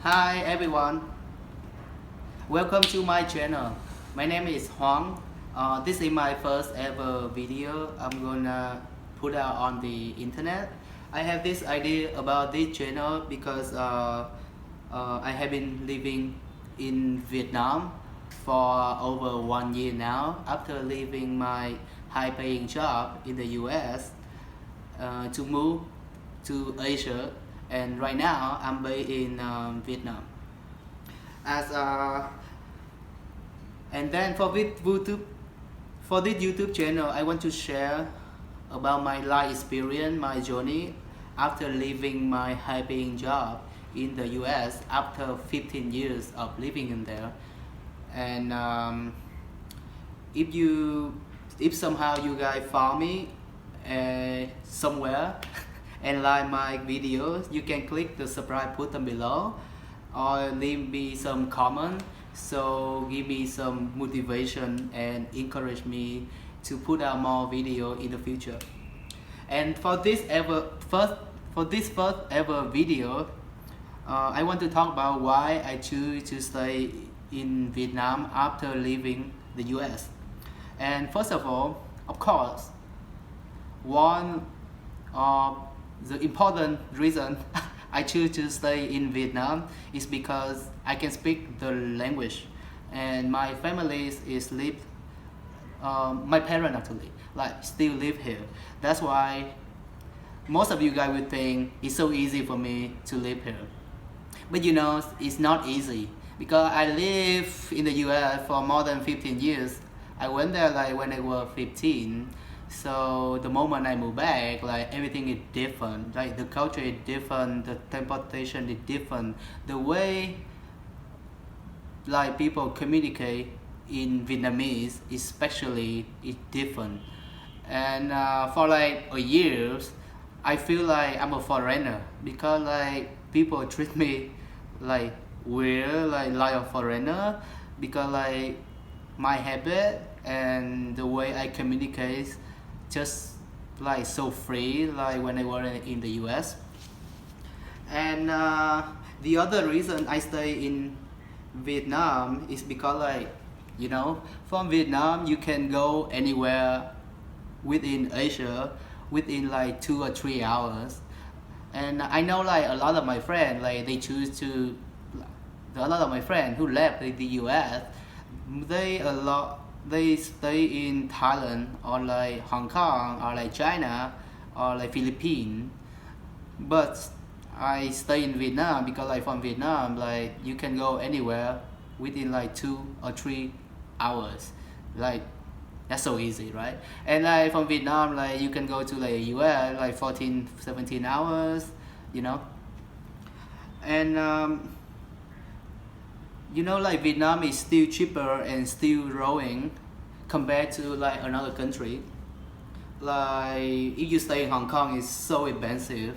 Hi everyone, welcome to my channel. My name is Huang. This is my first ever video I'm gonna put out on the internet. I have this idea about this channel because I have been living in Vietnam for over 1 year now after leaving my high-paying job in the US to move to Asia, and right now I'm based in Vietnam. As and then for this YouTube channel, I want to share about my life experience, my journey after leaving my high-paying job in the US after 15 years of living in there. And if somehow you guys found me somewhere and like my videos, you can click the subscribe button below or leave me some comment, so give me some motivation and encourage me to put out more video in the future. And for this first ever video, I want to talk about why I choose to stay in Vietnam after leaving the US. And first of all, of course, one of the important reason I choose to stay in Vietnam is because I can speak the language, and my family is live. My parents actually like still live here. That's why most of you guys would think it's so easy for me to live here. But you know, it's not easy because I live in the US for more than 15 years. I went there like when I was 15. So the moment I moved back, like everything is different. Like the culture is different, the transportation is different, the way like people communicate in Vietnamese especially is different. And for like a year, I feel like I'm a foreigner because like people treat me like weird, like a foreigner, because like my habit and the way I communicate just like so free like when I was in the US. And the other reason I stay in Vietnam is because like, you know, from Vietnam you can go anywhere within Asia within like 2 or 3 hours. And I know like a lot of my friends, like they choose to, a lot of my friends who left the US, they stay in Thailand or like Hong Kong or like China or like Philippines. But I stay in Vietnam because like from Vietnam, like you can go anywhere within like 2 or 3 hours. Like that's so easy, right? And like from Vietnam, like you can go to like US like 14 17 hours, you know. And you know, like Vietnam is still cheaper and still growing compared to like another country. Like if you stay in Hong Kong, it's so expensive.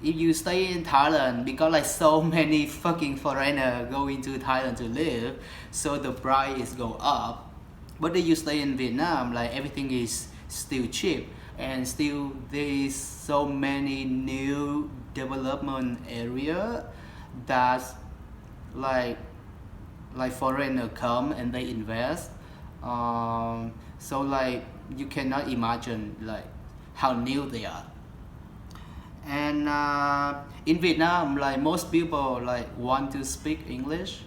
If you stay in Thailand, because like so many fucking foreigners go into Thailand to live, so the price go up. But if you stay in Vietnam, like everything is still cheap, and still there is so many new development area that like foreigner come and they invest. So like you cannot imagine like how new they are. And in Vietnam, like most people like want to speak English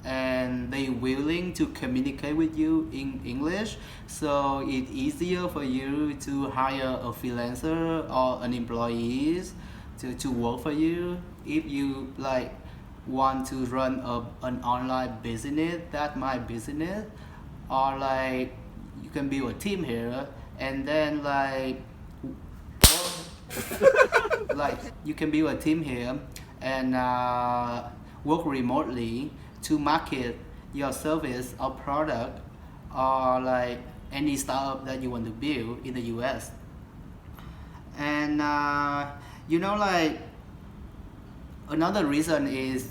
and they willing to communicate with you in English, so it's easier for you to hire a freelancer or an employee to work for you if you like want to run an online business. That's my business. Or like you can build a team here and then like like you can build a team here and work remotely to market your service or product or like any startup that you want to build in the US. And you know, like another reason is,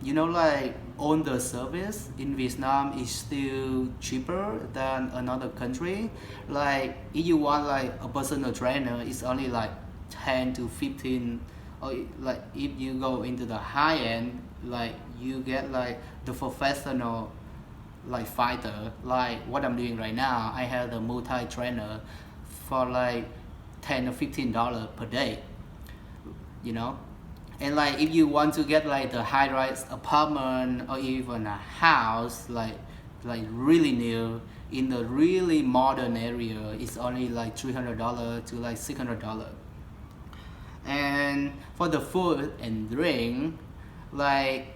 you know, like all the service in Vietnam is still cheaper than another country. Like if you want like a personal trainer, it's only like 10 to 15 or like if you go into the high end, like you get like the professional like fighter, like what I'm doing right now. I have the multi trainer for like $10 or $15 per day, you know. And like if you want to get like the high rise apartment or even a house like really new in the really modern area, it's only like $300 to like $600. And for the food and drink, like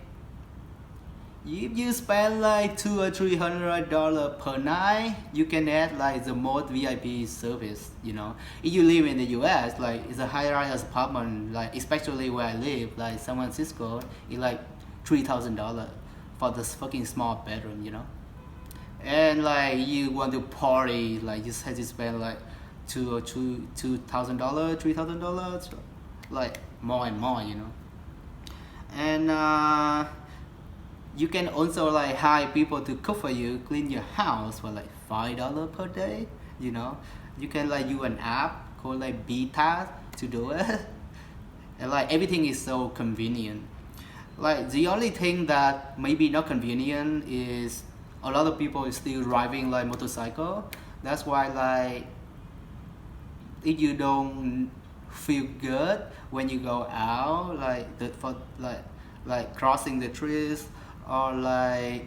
if you spend like $200 or $300 per night, you can have like the most VIP service. You know, if you live in the U.S., like it's a high-rise apartment, like especially where I live, like San Francisco, it's like $3,000 for this fucking small bedroom. You know, and like you want to party, like you have to spend like $2,000, $3,000, like more and more. You know, and you can also like hire people to cook for you, clean your house for like $5 per day. You know, you can like use an app called like Beta to do it, and like everything is so convenient. Like the only thing that maybe not convenient is a lot of people is still driving like motorcycle. That's why like if you don't feel good when you go out, like for like crossing the trees, or like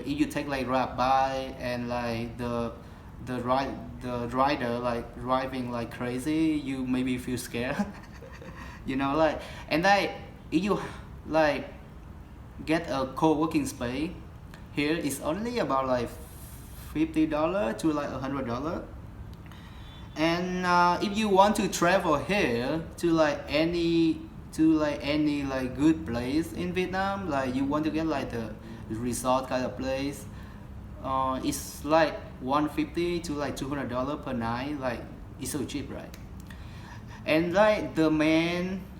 if you take like ride by and like the rider like driving like crazy, you maybe feel scared. You know, like, and like if you like get a co-working space here, it's only about like $50 to like $100. And if you want to travel here to like any like good place in Vietnam, like you want to get like the resort kind of place, it's like 150 to like $200 per night. Like it's so cheap, right? And like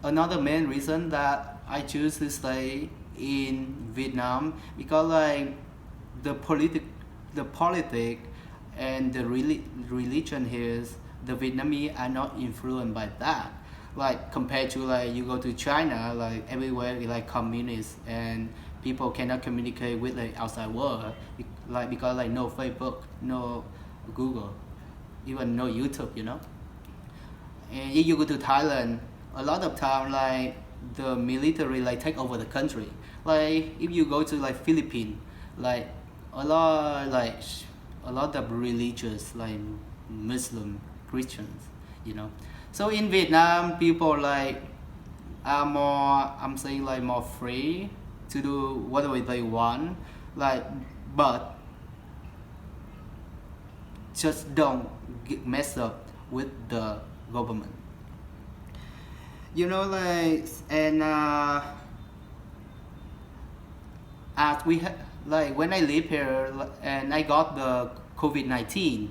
another main reason that I choose to stay in Vietnam, because like the politic and the religion here, the Vietnamese are not influenced by that. Like compared to like you go to China, like everywhere is like communist and people cannot communicate with the outside world, like because like no Facebook, no Google, even no YouTube, you know. And if you go to Thailand, a lot of time like the military like take over the country. Like if you go to like Philippines, like a lot of religious like Muslim, Christians, you know. So in Vietnam, people like are more, I'm saying like more free to do whatever they want, like, but just don't mess up with the government. You know, like, and as we like when I live here and I got the COVID-19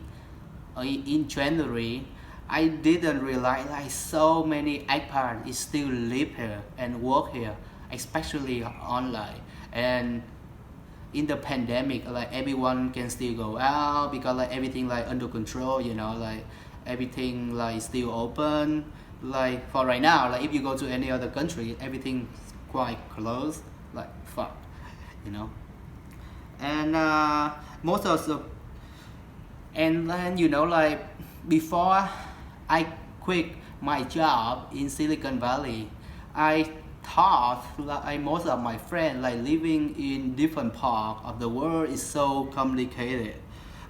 in January, I didn't realize like so many expats still live here and work here, especially online. And in the pandemic, like everyone can still go out because like everything like under control, you know, like everything like still open. Like for right now, like if you go to any other country, everything's quite closed. Like fuck, you know. And most of the, and then you know, like before I quit my job in Silicon Valley, I thought like most of my friends like living in different parts of the world is so complicated.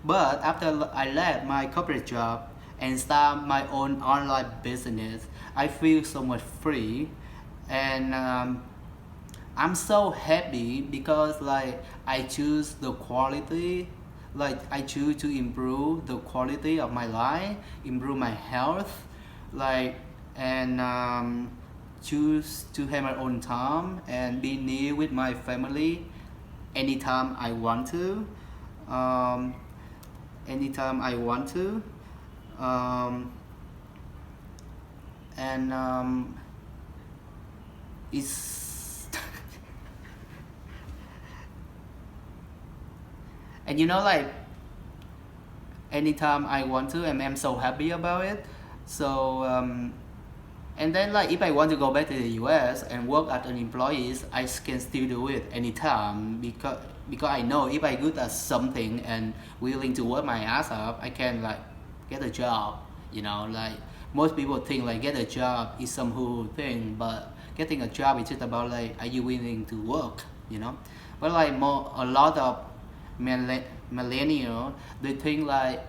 But after I left my corporate job and start my own online business, I feel so much free, and I'm so happy because like I choose the quality, like I choose to improve the quality of my life, improve my health, like, and choose to have my own time and be near with my family anytime I want to, anytime I want to, and it's and you know, like anytime I want to, and I'm so happy about it. So And then like if I want to go back to the US and work as an employee, I can still do it anytime, because I know if I good at something and willing to work my ass off, I can like get a job. You know, like most people think like get a job is some whole thing, but getting a job is just about like are you willing to work, you know. But like a lot of millennial, they think like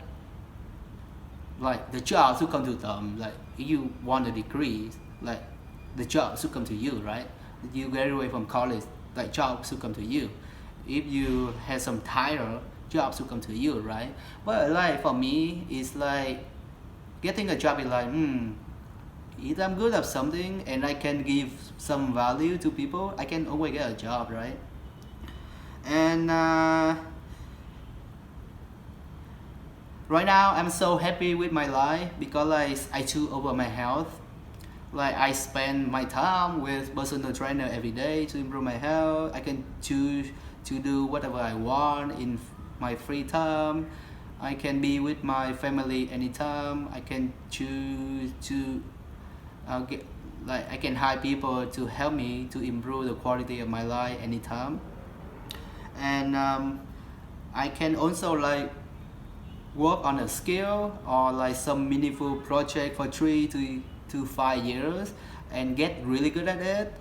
the job should come to them. Like if you want a degree, like the job should come to you, right? You graduate from college, like job should come to you. If you have some title, job should come to you, right? But like for me, it's like getting a job is like, if I'm good at something and I can give some value to people, I can always get a job, right? And right now I'm so happy with my life because like I choose over my health. Like I spend my time with personal trainer every day to improve my health. I can choose to do whatever I want in my free time. I can be with my family anytime. I can choose to get, like I can hire people to help me to improve the quality of my life anytime. And I can also like work on a skill or like some meaningful project for 3 to 5 years and get really good at it.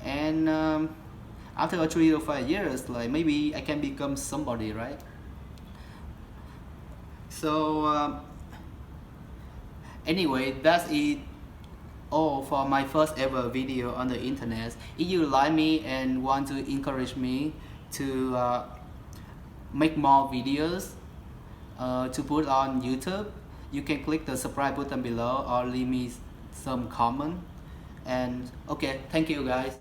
And after 3 or 5 years, like maybe I can become somebody, right? So anyway, that's it all for my first ever video on the internet. If you like me and want to encourage me to make more videos to put on YouTube, you can click the subscribe button below or leave me some comment. And okay, thank you guys.